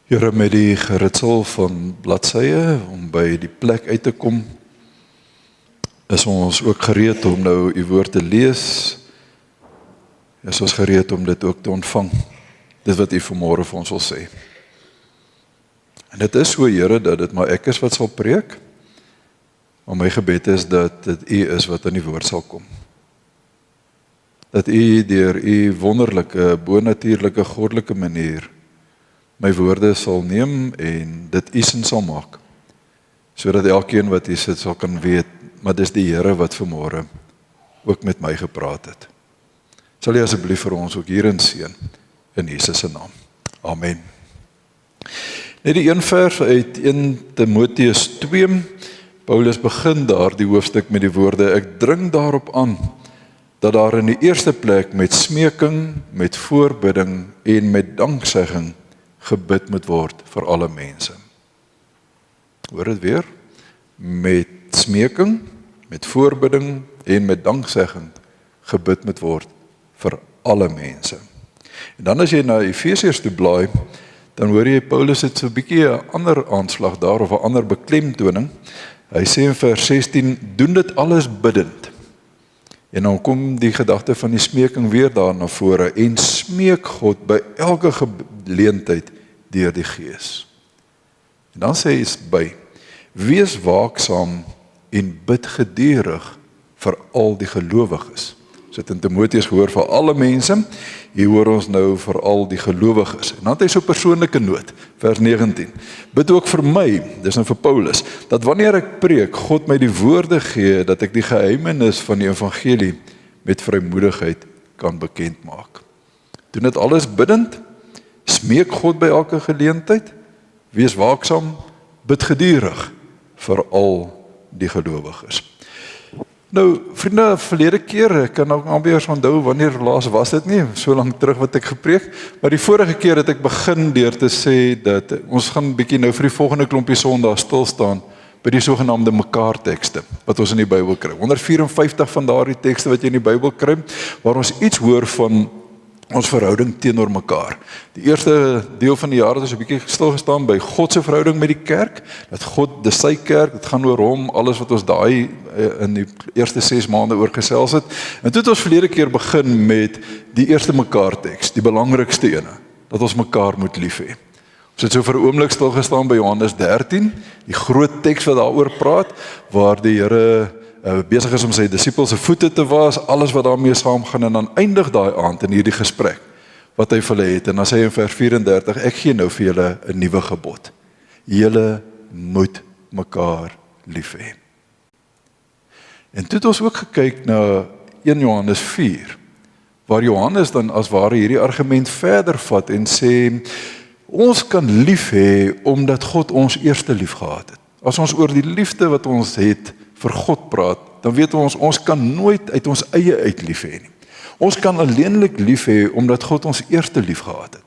Here, met die geritsel van bladsye om by die plek uit te kom, is ons ook gereed om nou u woord te lees. Is ons gereed om dit ook te ontvang. Dis wat u vanmôre vir ons wil sê. En dit is so, Here, dat dit maar ek is wat sal preek, maar my gebed is dat dit u is wat in die woord sal kom. Dat u deur u wonderlike, bonatuurlike, goddelike manier my woorde sal neem en dit u sin sal maak, sodat elkeen wat hier sit sal kan weet, maar dis die Here wat vanmôre ook met my gepraat het. Sal jy asseblief vir ons ook hierin seën, in Jesus se naam. Amen. Net die een vers uit 1 Timoteus 2, Paulus begin daar die hoofstuk met die woorde, ek dring daarop aan, dat daar in die eerste plek met smeking, met voorbidding en met danksegging gebid moet word vir alle mense. Hoor dit weer? Met smeking, met voorbidding en met danksegging gebid moet word vir alle mense. En dan as jy na Efesiërs toe blaai, dan hoor jy Paulus het so 'n bietjie 'n ander aanslag daar of 'n ander beklemtoning. Hy sê in vers 16, doen dit alles bidend. En dan kom die gedagte van die smeking weer daar na vore en smeek God by elke geleentheid deur die Gees. En dan sê hy by, wees waaksaam en bid gedurig vir al die gelowiges. Ons het in Timoteus gehoor vir alle mense, hier hoor ons nou vir al die gelowiges. En dan het hy so 'n persoonlike noot, vers 19. Bid ook vir my, dis nou vir Paulus, dat wanneer ek preek, God my die woorde gee, dat ek die geheimenis van die evangelie met vrymoedigheid kan bekend maak. Doen dit alles bidend, smeek God by elke geleentheid, wees waaksaam, bid gedurig vir al die gelowiges. Nou, vriende, verlede keer, ek kan ook alweer onthou wanneer laas was dit nie, so lank terug wat ek gepreek, maar die vorige keer het ek begin deur te sê dat ons gaan bietjie nou vir die volgende klompie Sondag stil staan by die sogenaamde mekaar tekste wat ons in die Bybel kry. 154 van daardie tekste wat jy in die Bybel kry, waar ons iets hoor van ons verhouding teenoor mekaar. Die eerste deel van die jaar het ons 'n bietjie stil gestaan by God se verhouding met die kerk, dat God, dis sy kerk, dit gaan oor hom, alles wat ons daai in die eerste 6 maande oor gesels het. En toe het ons verlede keer begin met die eerste mekaar teks, die belangrikste ene, dat ons mekaar moet lief hê. Ons het so vir 'n oomblik stil gestaan by Johannes 13, die groot teks wat daaroor praat, waar die Here besig is om sy disippels se voete te was, alles wat daarmee saamgaan, en dan eindig daai aand in hierdie gesprek wat hy vir hulle het, en dan sê hy in vers 34, ek gee nou vir julle 'n nuwe gebod. Julle moet mekaar lief hê. En toe het ons ook gekyk na 1 Johannes 4, waar Johannes dan as ware hierdie argument verder vat en sê, ons kan lief hê omdat God ons eerste lief gehad het. As ons oor die liefde wat ons het vir God praat, dan weet ons kan nooit uit ons eie uit lief hê nie. Ons kan alleenlik lief hê omdat God ons eerste lief gehad het.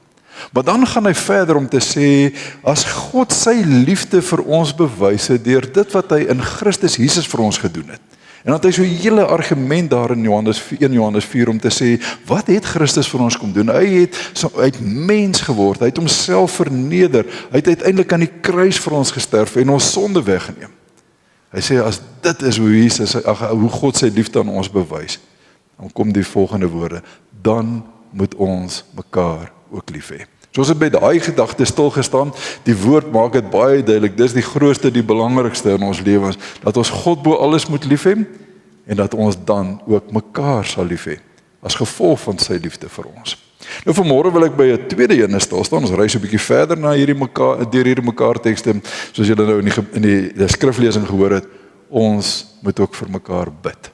Maar dan gaan hy verder om te sê, as God sy liefde vir ons bewys het deur dit wat hy in Christus Jesus vir ons gedoen het. En dan het hy so 'n hele argument daar in 1 Johannes 4 om te sê, wat het Christus vir ons kom doen? Hy het mens geword, hy het homself verneder, hy het uiteindelik aan die kruis vir ons gesterf en ons sonde weggeneem. Hy sê, as dit is hoe God sy liefde aan ons bewys, dan kom die volgende woorde, dan moet ons mekaar ook lief hê. So ons het by daai gedagte stilgestaan, die woord maak dit baie duidelik, dis die grootste, die belangrikste in ons lewens, dat ons God bo alles moet lief hê, en dat ons dan ook mekaar sal lief hê, as gevolg van sy liefde vir ons. Nou vanmôre wil ek by 'n tweede ene stil staan, ons ry so 'n bietjie verder na hierdie mekaar tekste, soos julle nou in die skriflesing gehoor het, ons moet ook vir mekaar bid.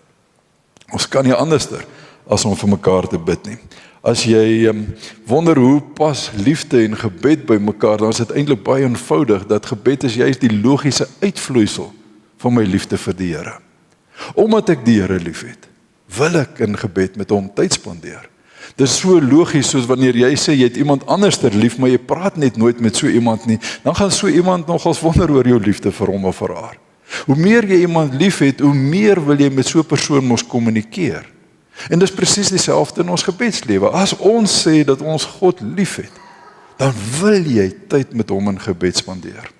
Ons kan nie anderster as om vir mekaar te bid nie. As jy wonder hoe pas liefde en gebed by mekaar, dan is dit eintlik baie eenvoudig, dat gebed is juist die logiese uitvloeisel van my liefde vir die Here. Omdat ek die Here liefhet, wil ek in gebed met hom tyd spandeer. Dit is so logies soos wanneer jy sê jy het iemand anderster lief, maar jy praat net nooit met so iemand nie, dan gaan so iemand nogals wonder oor jou liefde vir hom of vir haar. Hoe meer jy iemand lief het, hoe meer wil jy met so 'n persoon mos kommunikeer. En dis presies dieselfde in ons gebedslewe. As ons sê dat ons God liefhet, dan wil jy tyd met hom in gebed spandeer.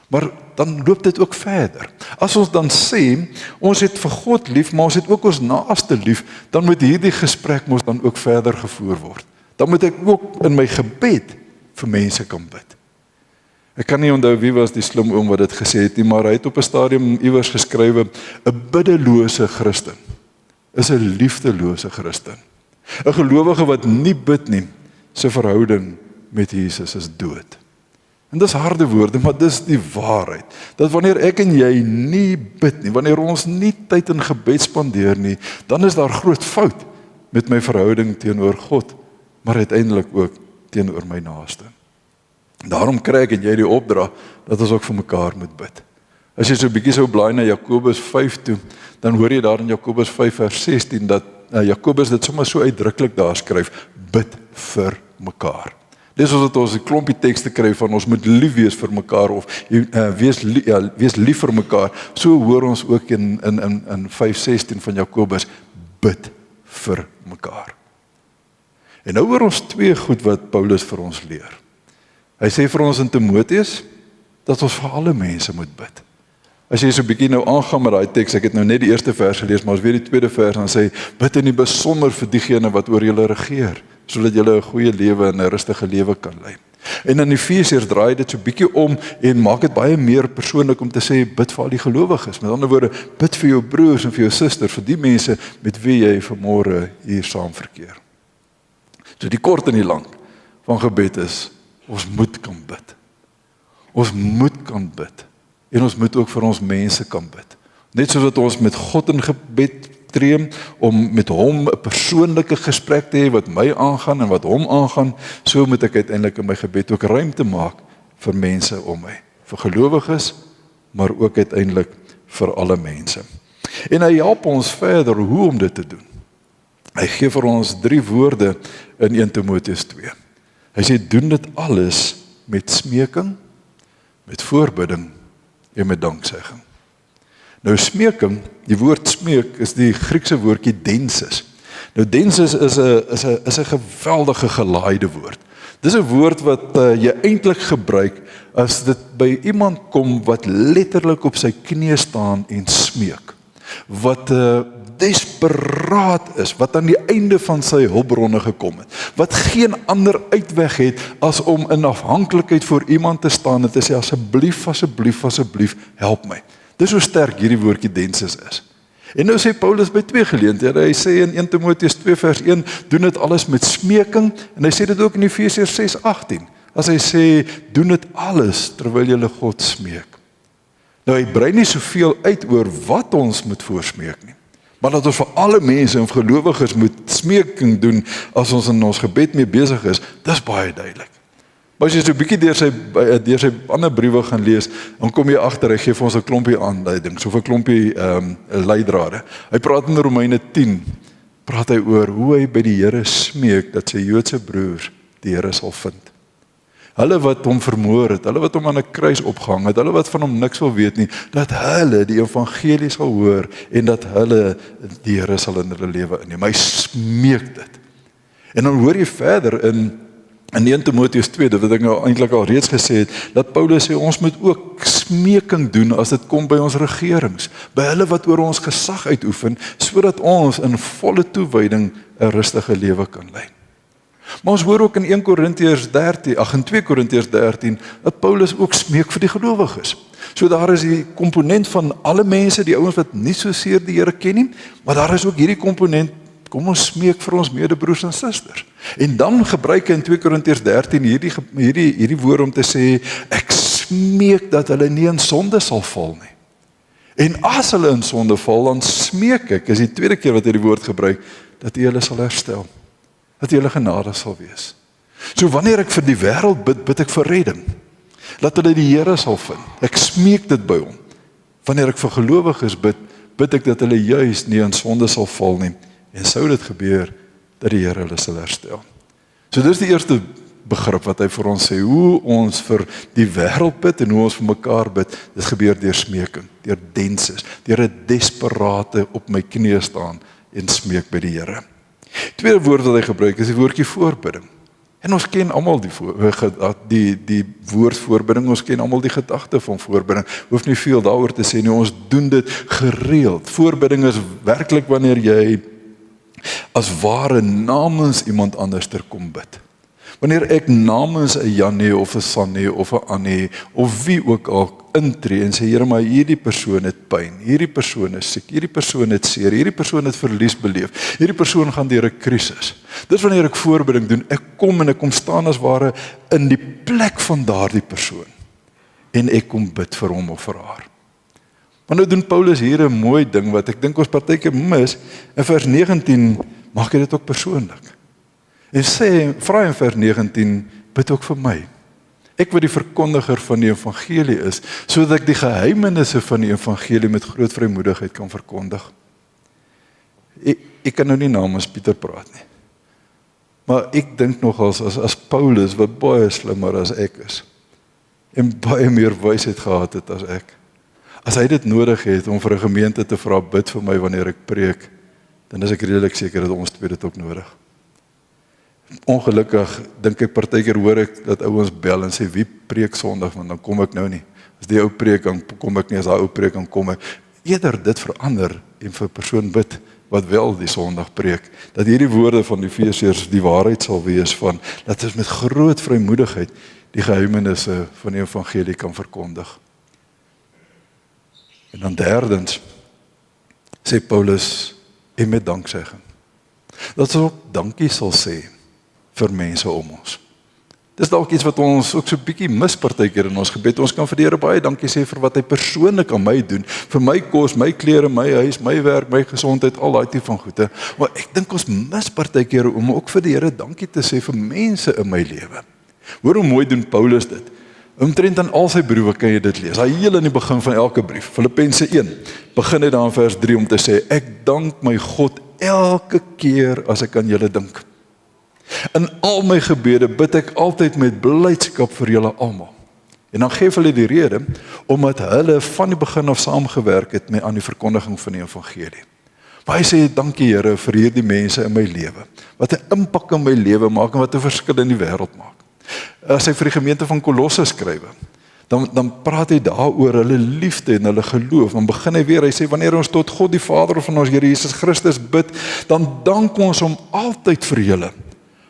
Maar dan loop dit ook verder. As ons dan sê, ons het vir God lief, maar ons het ook ons naaste lief, dan moet hierdie gesprek mos dan ook verder gevoer word. Dan moet ek ook in my gebed vir mense kan bid. Ek kan nie onthou wie was die slim oom wat dit gesê het nie, maar hy het op 'n stadium iewers geskrywe, 'n biddelose Christen is 'n liefdelose Christen. 'n Gelowige wat nie bid nie, sy verhouding met Jesus is dood. En dis harde woorde, maar dis die waarheid. Dat wanneer ek en jy nie bid nie, wanneer ons nie tyd in gebed spandeer nie, dan is daar groot fout met my verhouding teenoor God, maar uiteindelik ook teenoor my naaste. Daarom kry ek en jy die opdrag dat ons ook vir mekaar moet bid. As jy so 'n bietjie sou blaai na Jakobus 5 toe, dan hoor jy daar in Jakobus 5 vers 16 dat Jakobus dit sommer so uitdruklik daar skryf, bid vir mekaar. Dis soos dat ons 'n klompie tekste kry van ons moet lief wees vir mekaar of wees lief vir mekaar. So hoor ons ook in 5:16 van Jakobus, bid vir mekaar. En nou hoor ons twee goed wat Paulus vir ons leer. Hy sê vir ons in Timoteus dat ons vir alle mense moet bid. As jy so 'n bietjie nou aangaan met daai teks, ek het nou net die eerste vers gelees, maar as weer die tweede vers dan sê bid in die besonder vir diegene wat oor julle regeer, sodat julle 'n goeie lewe en 'n rustige lewe kan lei. En in Efesiërs draai dit so 'n bietjie om en maak dit baie meer persoonlik om te sê bid vir al die gelowiges. Met ander woorde, bid vir jou broers en vir jou susters, vir die mense met wie jy vanmôre hier saam verkeer. So die kort en die lank van gebed is, ons moet kan bid. Ons moet kan bid. En ons moet ook vir ons mense kan bid. Net soos wat ons met God in gebed tree, om met hom 'n persoonlike gesprek te hê wat my aangaan en wat hom aangaan, so moet ek uiteindelik in my gebed ook ruimte maak vir mense om my, vir gelowiges, maar ook uiteindelik vir alle mense. En hy help ons verder hoe om dit te doen. Hy gee vir ons 3 woorde in 1 Timoteus 2. Hy sê, doen dit alles met smeking, met voorbidding en met danksegging. Nou smeking, die woord smeek is die Griekse woordjie densis. Nou densis is 'n geweldige gelaaide woord. Dis 'n woord wat jy eintlik gebruik as dit by iemand kom wat letterlik op sy knieë staan en smeek. Wat desperaat is, wat aan die einde van sy hulpbronne gekom het, wat geen ander uitweg het as om in afhanklikheid voor iemand te staan en te sê asseblief, asseblief, asseblief, help my. Dis hoe sterk hierdie woordjie densis is. En nou sê Paulus by 2 geleenthede, hy sê in 1 Timoteus 2 vers 1, doen dit alles met smeking, en hy sê dit ook in Efesiërs 6:18, as hy sê, doen dit alles terwyl julle God smeek. Nou hy brei nie soveel uit oor wat ons moet voorsmeek nie, maar dat ons vir alle mense en gelowiges moet smeking doen as ons in ons gebed mee besig is, dis baie duidelik. Maar as jy so 'n bietjie deur sy ander briewe gaan lees, dan kom jy agter, hy gee vir ons 'n klompie aanduidings, of 'n klompie leidrade. Hy praat in Romeine 10, praat hy oor hoe hy by die Here smeek dat sy Joodse broers die Here sal vind. Hulle wat hom vermoor het, hulle wat hom aan 'n kruis opgehang het, hulle wat van hom niks wil weet nie, dat hulle die evangelie sal hoor en dat hulle die Here sal in hulle lewe inneem. Hy smeek dit. En dan hoor jy verder in 1 Timoteus 2, dat ek nou eintlik al reeds gesê het, dat Paulus sê ons moet ook smeking doen as dit kom by ons regerings, by hulle wat oor ons gesag uitoefen, sodat ons in volle toewyding 'n rustige lewe kan lei. Maar ons hoor ook in 2 Korintiërs 13, dat Paulus ook smeek vir die gelowiges. So daar is die komponent van alle mense, die ouens wat nie so seer die Here ken nie, maar daar is ook hierdie komponent, kom ons smeek vir ons medebroers en susters. En dan gebruik hy in 2 Korintiërs 13 hierdie woord om te sê, ek smeek dat hulle nie in sonde sal val nie. En as hulle in sonde val, dan smeek ek, is die tweede keer wat hy die woord gebruik, dat hy hulle sal herstel. Dat hy hulle genadig sal wees. So wanneer ek vir die wêreld bid, bid ek vir redding. Dat hulle die Here sal vind. Ek smeek dit by hom. Wanneer ek vir gelowiges bid, bid ek dat hulle juis nie in sonde sal val nie. En sou dit gebeur, dat die Here hulle sal herstel. So dis die eerste begrip wat hy vir ons sê, hoe ons vir die wêreld bid en hoe ons vir mekaar bid, dit gebeur deur smeking, deur densis, deur 'n desperate op my knieë staan en smeek by die Here. Tweede woord wat hy gebruik is die woordjie voorbidding. En ons ken almal die woord voorbereiding, ons ken almal die gedagte van voorbereiding. Hoef nie veel daaroor te sê nie, ons doen dit gereeld. Voorbereiding is werklik wanneer jy as ware namens iemand anders kom bid. Wanneer ek namens 'n Janie of 'n Sannie of 'n Annie of wie ook al intree en sê, Here, maar hierdie persoon het pyn, hierdie persoon is siek, hierdie persoon het seer, hierdie persoon het verlies beleef, hierdie persoon gaan deur 'n krisis. Dis wanneer ek voorbereiding doen, ek kom staan as ware in die plek van daardie persoon en ek kom bid vir hom of vir haar. Maar nou doen Paulus hier 'n mooi ding wat ek dink ons partykeer mis. In vers 19 maak hy dit ook persoonlik. En vra in vers 19, bid ook vir my. Ek wat die verkondiger van die evangelie is, sodat ek die geheimenisse van die evangelie met groot vrymoedigheid kan verkondig. Ek kan nou nie namens Pieter praat nie. Maar ek dink nogals as Paulus, wat baie slimmer as ek is, en baie meer wysheid gehad het as ek, as hy dit nodig het om vir 'n gemeente te vra, bid vir my wanneer ek preek, dan is ek redelik seker dat ons twee dit ook nodig. Ongelukkig dink ek partykeer hoor ek dat ouens bel en sê wie preek Sondag, want dan kom ek nou nie. As die ou preek dan kom ek nie, as daai ou preek dan kom ek. Eerder dit verander en vir 'n persoon bid wat wel die Sondag preek, dat hierdie woorde van die Efesiërs die waarheid sal wees van dat ons met groot vrymoedigheid die geheimenisse van die evangelie kan verkondig. En dan derdens sê Paulus en met danksegging. Dat ons ook dankie sal sê vir mense om ons. Dis dalk iets wat ons ook so bietjie mis partykeer in ons gebed. Ons kan vir die Here baie dankie sê vir wat hy persoonlik aan my doen, vir my kos, my klere, my huis, my werk, my gesondheid, al daai tipe van goede. Maar ek dink ons mis partykeer om ook vir die Here dankie te sê vir mense in my lewe. Hoor hoe mooi doen Paulus dit. Omtrent aan al sy briewe kan jy dit lees. Hy heel in die begin van elke brief, Filippense 1, begin hy daar in vers 3 om te sê, ek dank my God elke keer as ek aan julle dink. In al my gebede bid ek altyd met blydskap vir julle almal. En dan gee hulle die rede, omdat hulle van die begin af saamgewerk het met aan die verkondiging van die evangelie. Maar hy sê, dankie Here vir hierdie mense in my lewe, wat 'n impak in my lewe maak en wat 'n verskil in die wêreld maak. As hy vir die gemeente van Kolosse skryf, dan praat hy daaroor hulle liefde en hulle geloof. Dan begin hy weer, hy sê, wanneer ons tot God die Vader van ons Here Jesus Christus bid, dan dank ons hom altyd vir julle.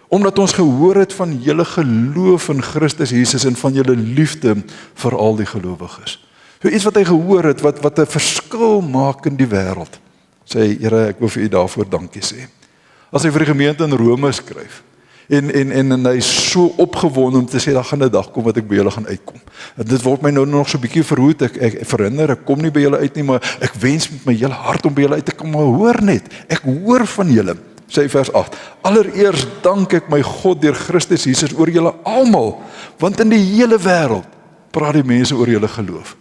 Omdat ons gehoor het van julle geloof in Christus Jesus en van julle liefde vir al die gelowiges. So iets wat hy gehoor het, wat 'n verskil maak in die wêreld. Sê hy, Here, ek wil vir u daarvoor dankie sê. As hy vir die gemeente in Rome skryf, en hy is so opgewonde om te sê, daar gaan 'n dag kom wat ek by julle gaan uitkom. En dit word my nou nog so 'n bietjie verhoed, ek verhinder, ek kom nie by julle uit nie, maar ek wens met my hele hart om by julle uit te kom, maar hoor net, ek hoor van julle. Sê vers 8, allereers dank ek my God deur Christus Jesus oor julle almal, want in die hele wêreld praat die mense oor julle geloof.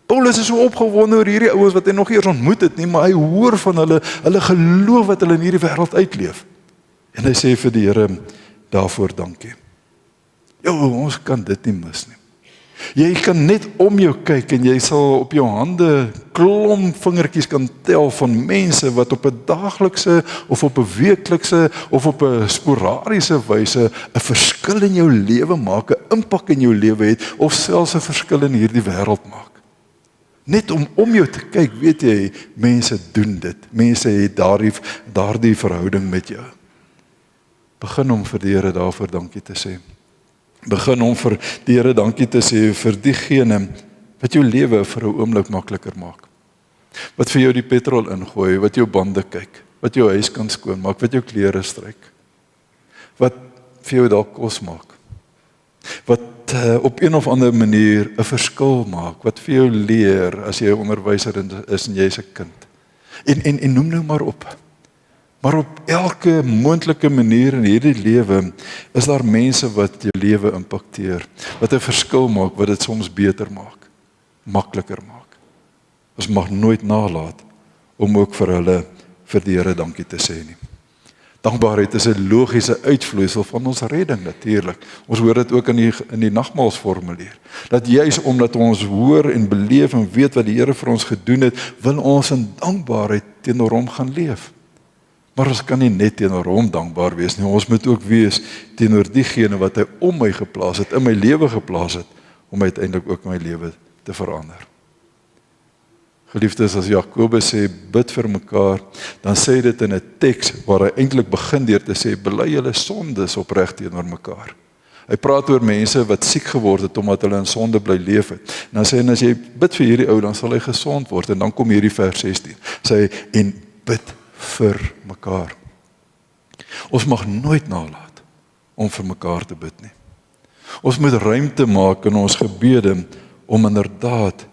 Paulus is so opgewonde oor hierdie ouens wat hy nog eers ontmoet het nie, maar hy hoor van hulle geloof wat hulle in hierdie wêreld uitleef. En hy sê vir die Here, daarvoor dankie. Ons kan dit nie mis nie. Jy kan net om jou kyk en jy sal op jou hande klomp vingertjies kan tel van mense wat op 'n daaglikse of op 'n weeklikse of op 'n sporadiese wyse 'n verskil in jou lewe maak, 'n impak in jou lewe het of selfs 'n verskil in hierdie wêreld maak. Net om jou te kyk, weet jy, mense doen dit. Mense het daardie verhouding met jou. Begin om vir die Here daarvoor dankie te sê. Begin om vir die Here dankie te sê vir diegene wat jou lewe vir 'n oomblik makliker maak. Wat vir jou die petrol ingooi, wat jou bande kyk, wat jou huis kan skoonmaak, wat jou klere stryk. Wat vir jou dalk kos maak. Wat op een of ander manier 'n verskil maak, wat vir jou leer as jy 'n onderwyser is en jy's 'n kind. En noem nou maar op. Maar op elke moontlike manier in hierdie lewe is daar mense wat jou lewe impakteer, wat 'n verskil maak, wat dit soms beter maak, makliker maak. Ons mag nooit nalat om ook vir hulle vir die Here dankie te sê nie. Dankbaarheid is 'n logiese uitvloeisel van ons redding natuurlik. Ons hoor dit ook in die nagmaalsformulier. Dat juis omdat ons hoor en beleef en weet wat die Here vir ons gedoen het, wil ons in dankbaarheid teenoor hom gaan leef. Maar ons kan nie net teenoor hom dankbaar wees nie. Ons moet ook wees teenoor diegene wat hy om my geplaas het, in my lewe geplaas het, om uiteindelik ook my lewe te verander. Geliefdes, as Jakobus sê, bid vir mekaar, dan sê dit in 'n teks waar hy eintlik begin deur te sê, bely julle sondes opreg teenoor mekaar. Hy praat oor mense wat siek geword het omdat hulle in sonde bly leef het. En dan sê hy, as jy bid vir hierdie ou, dan sal hy gesond word. En dan kom hierdie vers 16. Sê hy, en bid vir mekaar. Ons mag nooit nalat om vir mekaar te bid nie. Ons moet ruimte maak in ons gebede om inderdaad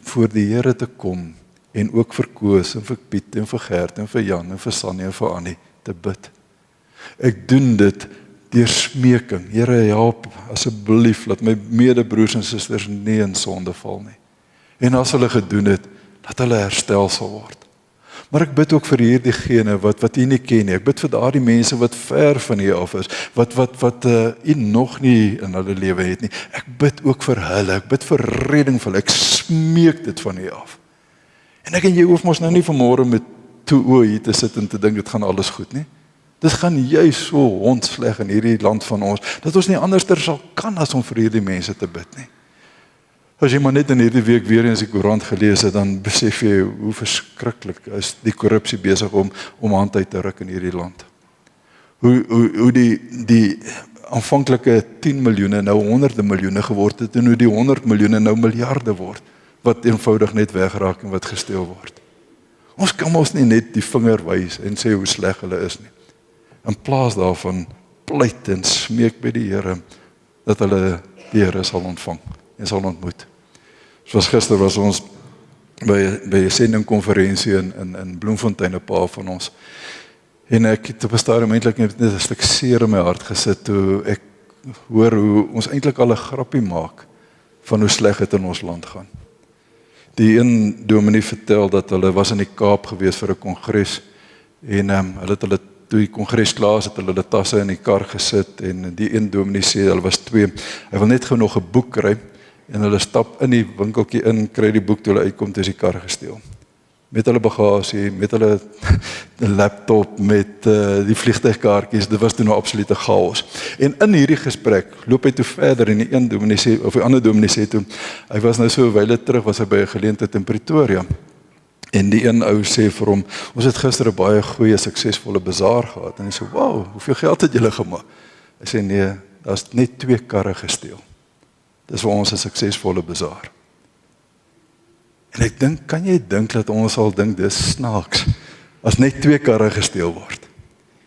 voor die Here te kom en ook vir Koos en vir Piet en vir Gert en vir Jan en vir Sannie en vir Annie te bid. Ek doen dit deur smeking. Here, help asseblief dat my medebroers en susters nie in sonde val nie. En as hulle gedoen het, dat hulle herstel sal word. Maar ek bid ook vir hierdie wat U nie ken nie. Ek bid vir daardie mense wat ver van U af is, wat U nog nie in hulle lewe het nie. Ek bid ook vir hulle. Ek bid vir redding vir hulle. Ek smeek dit van U af. En ek en jy hoef mos nou nie vanmôre met toe oë hier te sit en te dink dit gaan alles goed nie. Dit gaan juist so hondsleg in hierdie land van ons, dat ons nie anderster sal kan as om vir hierdie mense te bid nie. As jy maar net in hierdie week weer eens die koerant gelees het, dan besef jy hoe verskriklik is die korrupsie besig om hand uit te ruk in hierdie land. Hoe die aanvanklike 10 miljoene nou honderde miljoene geword het, en hoe die 100 miljoene nou miljarde word, wat eenvoudig net wegraak en wat gesteel word. Ons kan ons nie net die vinger wys en sê hoe sleg hulle is nie. In plaas daarvan pleit en smeek by die Here dat hulle die Here sal ontvang en sal ontmoet. Soos gister was ons by 'n sendingkonferensie in Bloemfontein, 'n paar van ons. En ek het op 'n stadium eintlik net 'n stuk seer in my hart gesit toe ek hoor hoe ons eintlik al 'n grappie maak van hoe sleg dit in ons land gaan. Die een dominee vertel dat hulle was in die Kaap gewees vir 'n kongres en hulle het hulle toe die kongres klaar is, het hulle tasse in die kar gesit en die een dominee sê, hulle was 2, hy wil net gou nog 'n boek kry en hulle stap in die winkeltjie in, kry die boek toe hulle uitkom, toe is die kar gesteel. Met hulle bagasie, met hulle laptop, met die vliegtuigkaartjies, dit was toe nou absolute chaos. En in hierdie gesprek loop hy toe verder en die een dominee sê, of die ander dominee sê toe, hy was nou so 'n wyle terug, was hy by 'n geleentheid in Pretoria. En die een ou sê vir hom, ons het gister 'n baie goeie, suksesvolle bazaar gehad. En hy sê, wow, hoeveel geld het julle gemaak? Hy sê, nee, daar's net 2 karre gesteel. Dis vir ons 'n suksesvolle bazaar. En ek dink, kan jy dink dat ons sal dink dis snaaks, as net 2 karre gesteel word,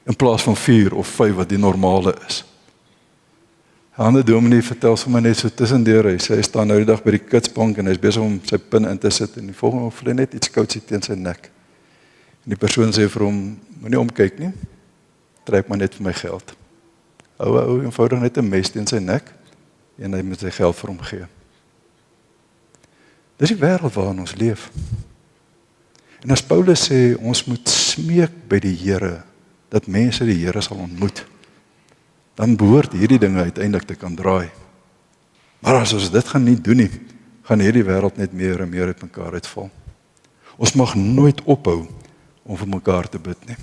in plaas van 4 of 5 wat die normale is. 'n Ander dominee vertel sommer net so tussendeur, hy sê hy staan nou die dag by die kitsbank en hy is besig om sy pin in te sit en die volgende of hy net iets koud sit teen sy nek. En die persoon sê vir hom, moenie omkyk nie, trek maar net vir my geld. Ou eenvoudig net 'n mes teen sy nek en hy moet sy geld vir hom gee. Dis die wêreld waarin ons leef. En as Paulus sê, ons moet smeek by die Here, dat mense die Here sal ontmoet, dan behoort hierdie dinge uiteindelik te kan draai. Maar as ons dit gaan nie doen nie, gaan hierdie wêreld net meer en meer uit mekaar uitval. Ons mag nooit ophou om vir mekaar te bid nie.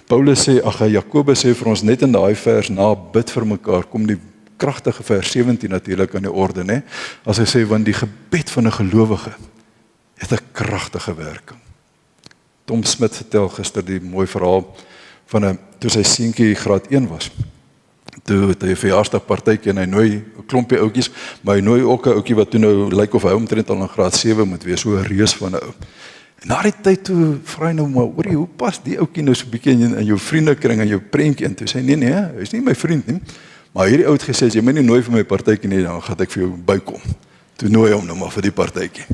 Paulus sê, Jakobus sê vir ons net in daai vers na bid vir mekaar, kom die kragtige vers 17 natuurlik aan die orde, né? As hy sê, want die gebed van 'n gelowige het 'n kragtige werking. Tom Smit vertel gister die mooi verhaal van toe sy seentjie graad 1 was. Toe het hy 'n verjaarsdagpartytjie en hy nooi 'n klompie ouetjies, maar hy nooi ook 'n ouetjie wat toe nou lyk of hy omtrent al in graad 7 moet wees, so 'n reus van 'n ou. En na die tyd toe vra hy nou maar, hoorie, hoe pas die ouetjie nou so 'n bietjie in jou vriendekring en jou prentjie in? Toe sê hy, nee, hy is nie my vriend nie. Maar hierdie ou het gesê, as jy my nie nooi vir my partytjie nie, dan gaan ek vir jou bykom. Toe nooi hy hom nou maar vir die partytjie.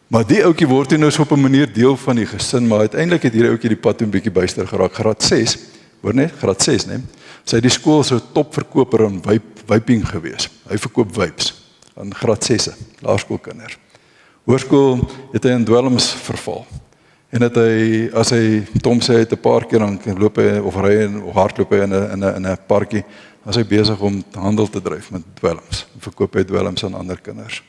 Maar die ouetjie word nou so op 'n manier deel van die gesin, maar uiteindelik het hierdie ouetjie die pad toe 'n bietjie byster geraak. Graad 6, hoor net, graad 6, né? Sy het die skool so topverkoper aan vaping gewees. Hy verkoop vapes aan graad 6, laerskoolkinders. Hoërskool het hy in dwelms verval. En dat hy, as hy, Tom sê, hy het 'n paar keer dan loop hy of ry of hardloop hy in 'n parkie, as hy besig om handel te dryf met dwelms. Verkoop hy dwelms aan ander kinders.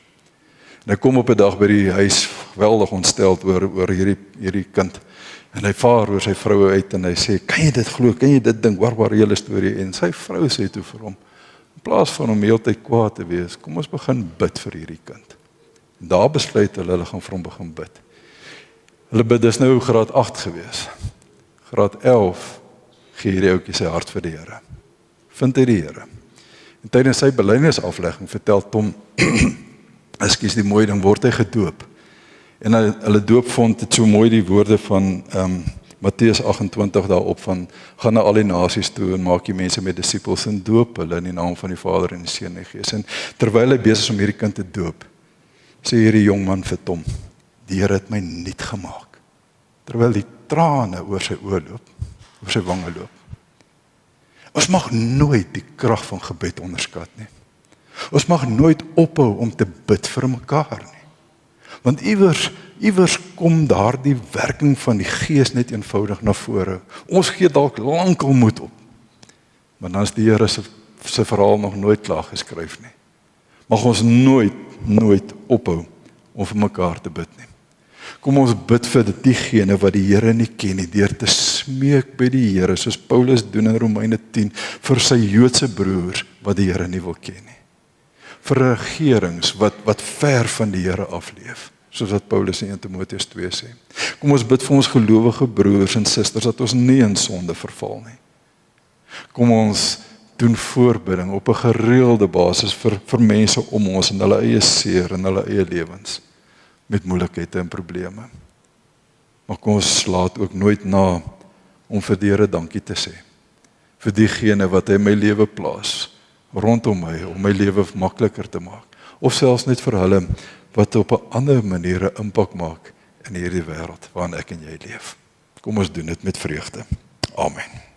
En hy kom op 'n dag by die huis geweldig ontsteld oor hierdie kind. En hy vaar oor sy vroue uit en hy sê, kan jy dit glo, kan jy dit dink, waar die hele storie, en sy vrou sê toe vir hom, in plaas van om heeltyd kwaad te wees, kom ons begin bid vir hierdie kind. En daar besluit hulle gaan vir hom begin bid. Hulle bid, dis nou graad 8 gewees. Graad 11 gee hierdie ouetjie sy hart vir die Here. Vind hy die Here. En tydens sy belydenisaflegging vertel Tom, ekskuus die mooi ding, word hy gedoop. En hulle doopvond het so mooi die woorde van Matteus 28 daarop van, gaan na al die nasies toe en maak die mense met disippels en doop hulle in die naam van die Vader en die Seun en die Gees. En terwyl hy besig is om hierdie kind te doop, sê hierdie jong man vir Tom, die Here het my nuut gemaak. Terwyl die trane oor sy oë loop, oor sy wange loop. Ons mag nooit die krag van gebed onderskat nie. Ons mag nooit ophou om te bid vir mekaar nie. Want iewers kom daardie werking van die Gees net eenvoudig na vore. Ons gee dalk lankal moed op. Maar dan is die Here se verhaal nog nooit klaar geskryf nie. Mag ons nooit ophou om vir mekaar te bid nie. Kom ons bid vir diegene wat die Here nie ken nie, deur te smeek by die Here, soos Paulus doen in Romeine 10, vir sy Joodse broers wat die Here nie wil ken nie. Vir regerings wat ver van die Here afleef, soos wat Paulus in 1 Timoteus 2 sê. Kom ons bid vir ons gelowige broers en susters, dat ons nie in sonde verval nie. Kom ons doen voorbidding op 'n gereelde basis vir mense om ons in hulle eie seer en hulle eie lewens, met moeilikhede en probleme. Maar kom ons laat ook nooit na om vir die Here dankie te sê. Vir diegene wat hy in my lewe plaas, rondom my, om my lewe makliker te maak. Of selfs net vir hulle wat op 'n ander manier 'n impak maak in hierdie wêreld waarin ek en jy leef. Kom ons doen dit met vreugde. Amen.